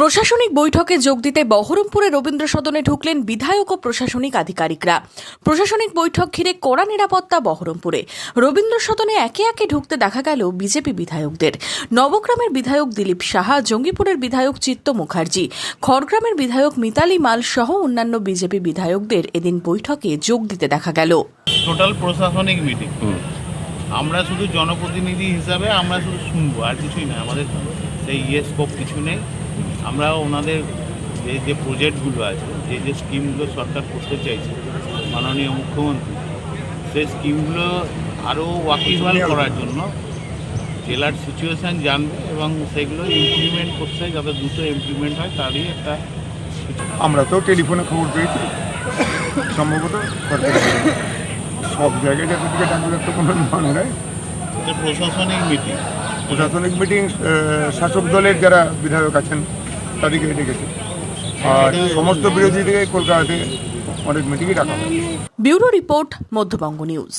প্রশাসনিক বৈঠকে যোগ দিতে বহরমপুরে রবীন্দ্র সদনে ঢুকলেন বিধায়ক ও প্রশাসনিক আধিকারিকরা। প্রশাসনিক বৈঠক ঘিরে কড়া নিরাপত্তা বহরমপুরে। রবীন্দ্র সদনে একে একে ঢুকতে দেখা গেল বিজেপি বিধায়কদের। নবগ্রামের বিধায়ক দিলীপ সাহা, জঙ্গিপুরের বিধায়ক চিত্ত মুখার্জি, খড়গ্রামের বিধায়ক মিতালি মাল সহ অন্যান্য বিজেপি বিধায়কদের এদিন বৈঠকে যোগ দিতে দেখা গেল। টোটাল প্রশাসনিক মিটিং। আমরা শুধু জনপ্রতিনিধি হিসাবে আমরা শুধু শুনবো, আর কিছুই না। আমাদের সেই স্কোপ কিছু নেই। আমরা ওনাদের যে প্রজেক্টগুলো আছে, যে স্কিমগুলো সরকার করতে চাইছে মাননীয় মুখ্যমন্ত্রী, সেই স্কিমগুলো আরও ওয়াকিবহাল করার জন্য জেলার সিচুয়েশান জানবে এবং সেগুলো ইমপ্লিমেন্ট করতে, যাতে দ্রুত ইমপ্লিমেন্ট হয় তারই একটা। আমরা তো টেলিফোনে খবর পেয়েছি, সম্ভবত সরকারি সব জায়গায় যাতে থেকে ডাকলে তো কোনো মানে নাই। প্রশাসনিক মিটিং শাসক দলের যারা বিধায়ক আছেন তাদেরকে ডেকেছে, আর সমস্ত বিরোধী থেকে কলকাতাতে অনেক মিটিংই ডাকা হয়। Bureau report, Madhyabanga news.